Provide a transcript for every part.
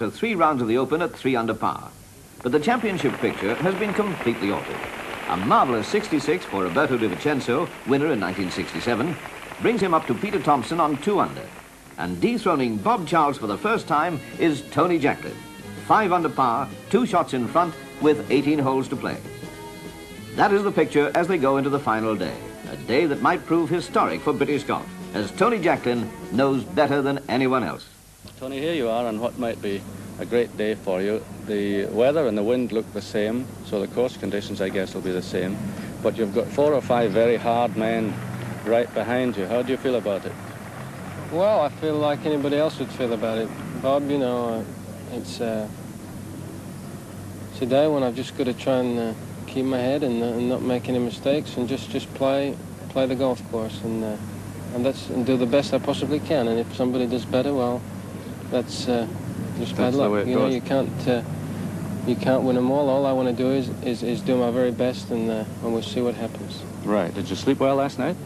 3 rounds of the Open at 3 under par. But the championship picture has been completely altered. A marvellous 66 for Roberto Di Vincenzo, winner in 1967, brings him up to Peter Thompson on 2 under. And dethroning Bob Charles for the first time is Tony Jacklin. 5 under par, 2 shots in front with 18 holes to play. That is the picture as they go into the final day. A day that might prove historic for British golf, as Tony Jacklin knows better than anyone else. Tony, here you are on what might be a great day for you. The weather and the wind look the same, so the course conditions, I guess, will be the same. But you've got 4 or 5 very hard men right behind you. How do you feel about it? Well, I feel like anybody else would feel about it. Bob, you know, it's a day when I've just got to try and keep my head and not make any mistakes and just play the golf course and do the best I possibly can. And if somebody does better, well, that's just bad luck. You know, you can't win them all. All I want to do is do my very best, and we'll see what happens. Right. Did you sleep well last night?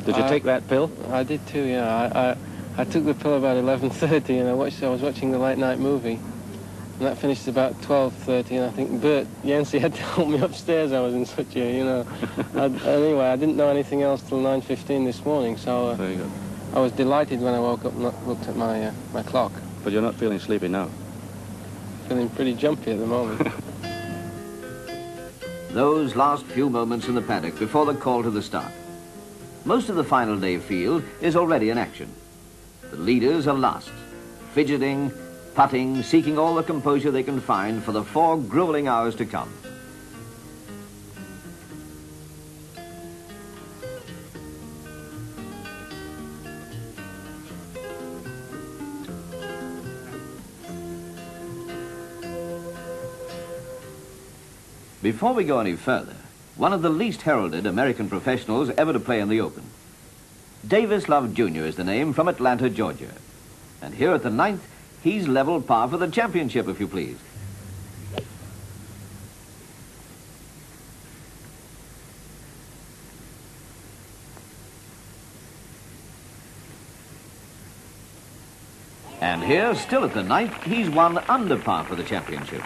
Did you take that pill? I did too. Yeah. I took the pill about 11:30, and I was watching the late night movie, and that finished about 12:30. And I think Bert Yancey had to help me upstairs. I was in such a, you know. Anyway, I didn't know anything else till 9:15 this morning. So Very good. I was delighted when I woke up and looked at my clock. But you're not feeling sleepy now? Feeling pretty jumpy at the moment. Those last few moments in the paddock before the call to the start. Most of the final day field is already in action. The leaders are last, fidgeting, putting, seeking all the composure they can find for the 4 grueling hours to come. Before we go any further, one of the least heralded American professionals ever to play in the Open. Davis Love Jr. is the name, from Atlanta, Georgia. And here at the 9th, he's level par for the championship, if you please. And here, still at the 9th, he's 1 under par for the championship.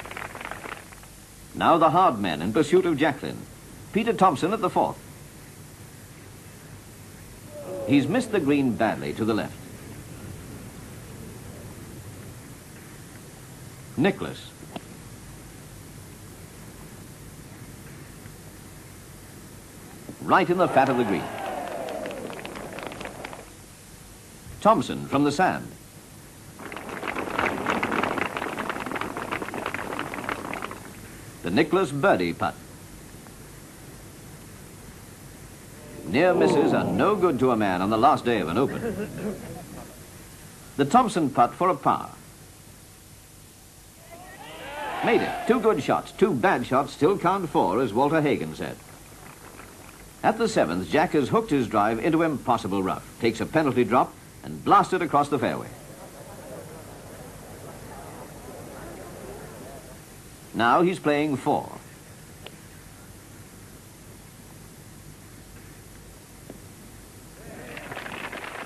Now the hard men in pursuit of Jacklin. Peter Thompson at the 4th. He's missed the green badly to the left. Nicholas. Right in the fat of the green. Thompson from the sand. The Nicholas birdie putt. Near misses are no good to a man on the last day of an Open. The Thompson putt for a par. Made it. 2 good shots. 2 bad shots still count 4, as Walter Hagen said. At the 7th, Jack has hooked his drive into impossible rough, takes a penalty drop, and blasted across the fairway. Now he's playing 4.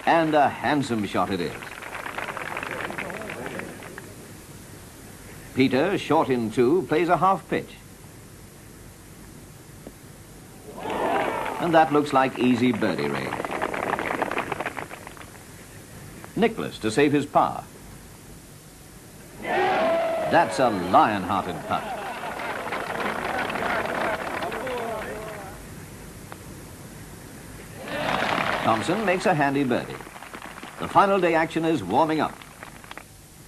And a handsome shot it is. Peter, short in 2, plays a half pitch. And that looks like easy birdie range. Nicholas to save his par. That's a lion-hearted putt. Thompson makes a handy birdie. The final day action is warming up.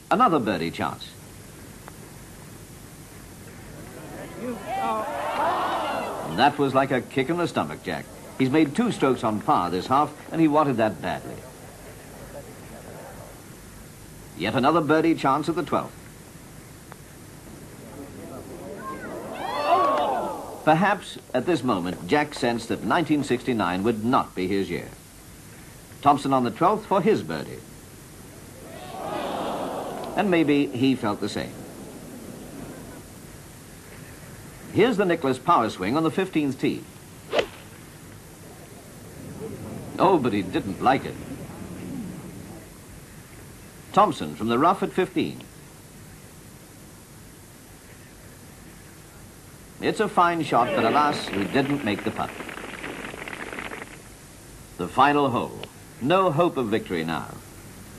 Another birdie chance. And that was like a kick in the stomach, Jack. He's made 2 strokes on par this half, and he wanted that badly. Yet another birdie chance at the 12th. Perhaps, at this moment, Jack sensed that 1969 would not be his year. Thompson on the 12th for his birdie. And maybe he felt the same. Here's the Nicholas power swing on the 15th tee. Oh, but he didn't like it. Thompson from the rough at 15. It's a fine shot, but alas, he didn't make the putt. The final hole. No hope of victory now.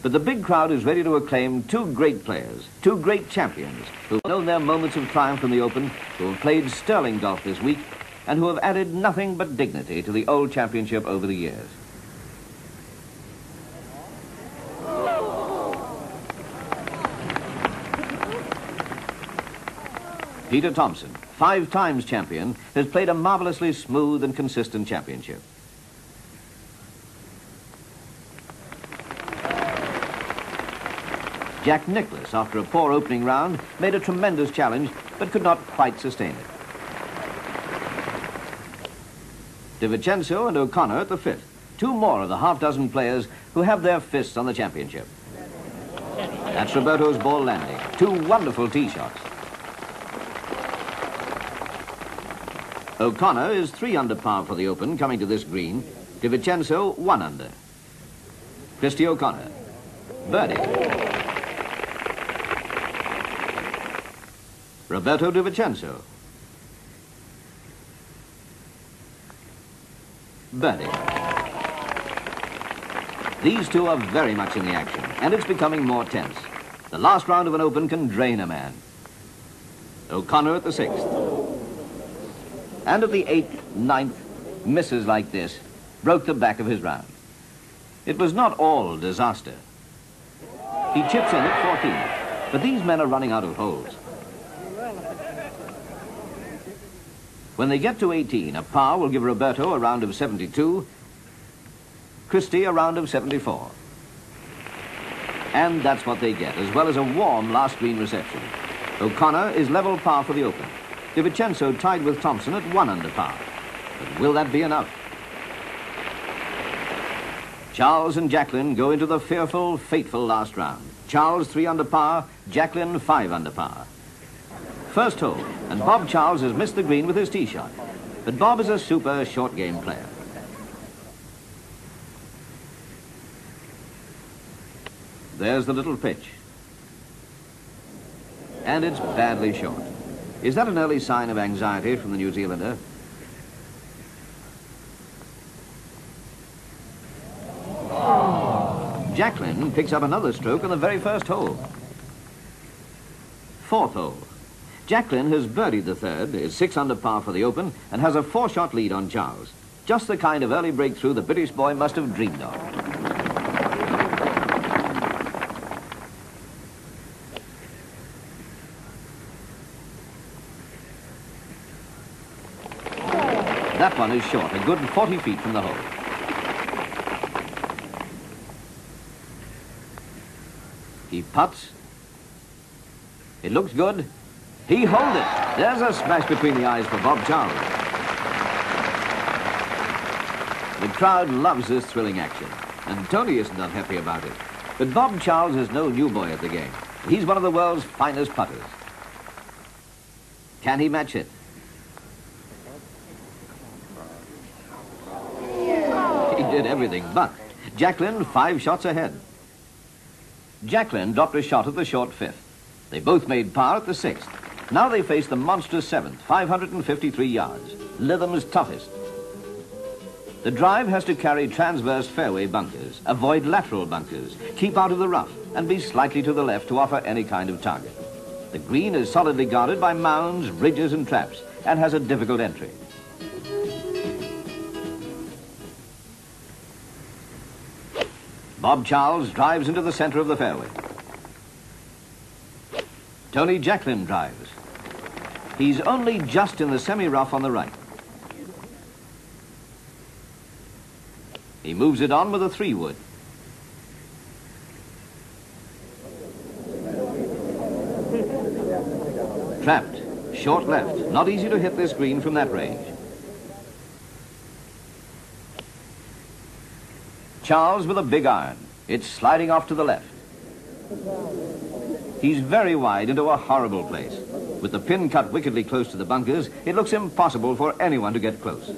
But the big crowd is ready to acclaim two great players, two great champions, who have known their moments of triumph in the Open, who have played sterling golf this week, and who have added nothing but dignity to the old championship over the years. Peter Thomson, 5 times champion, has played a marvelously smooth and consistent championship. Jack Nicklaus, after a poor opening round, made a tremendous challenge, but could not quite sustain it. DiVincenzo and O'Connor at the 5th, 2 more of the half-dozen players who have their fists on the championship. That's Roberto's ball landing. 2 wonderful tee shots. O'Connor is 3 under par for the Open, coming to this green. DiVincenzo, 1 under. Christy O'Connor, birdie. Roberto DiVincenzo, birdie. These two are very much in the action, and it's becoming more tense. The last round of an Open can drain a man. O'Connor at the 6th. And at the 8th, 9th, misses like this broke the back of his round. It was not all disaster. He chips in at 14, but these men are running out of holes. When they get to 18, a par will give Roberto a round of 72, Christie a round of 74. And that's what they get, as well as a warm last green reception. O'Connor is level par for the Open. DiVincenzo tied with Thomson at 1 under par. But will that be enough? Charles and Jacqueline go into the fearful, fateful last round. Charles 3 under par, Jacqueline 5 under par. First hole, and Bob Charles has missed the green with his tee shot. But Bob is a super short game player. There's the little pitch. And it's badly short. Is that an early sign of anxiety from the New Zealander? Jacqueline picks up another stroke on the very first hole. 4th hole. Jacqueline has birdied the 3rd, is 6 under par for the Open, and has a 4-shot lead on Charles. Just the kind of early breakthrough the British boy must have dreamed of. That one is short, a good 40 feet from the hole. He putts. It looks good. He holed it. There's a smash between the eyes for Bob Charles. The crowd loves this thrilling action, and Tony isn't unhappy about it. But Bob Charles is no new boy at the game. He's one of the world's finest putters. Can he match it? He did everything but. Jacqueline 5 shots ahead. Jacqueline dropped a shot at the short 5th. They both made par at the 6th. Now they face the monstrous 7th, 553 yards, Lytham's toughest. The drive has to carry transverse fairway bunkers, avoid lateral bunkers, keep out of the rough, and be slightly to the left to offer any kind of target. The green is solidly guarded by mounds, ridges, and traps, and has a difficult entry. Bob Charles drives into the center of the fairway. Tony Jacqueline drives. He's only just in the semi-rough on the right. He moves it on with a 3-wood. Trapped, short left, not easy to hit this green from that range. Charles with a big iron. It's sliding off to the left. He's very wide into a horrible place. With the pin cut wickedly close to the bunkers, it looks impossible for anyone to get close.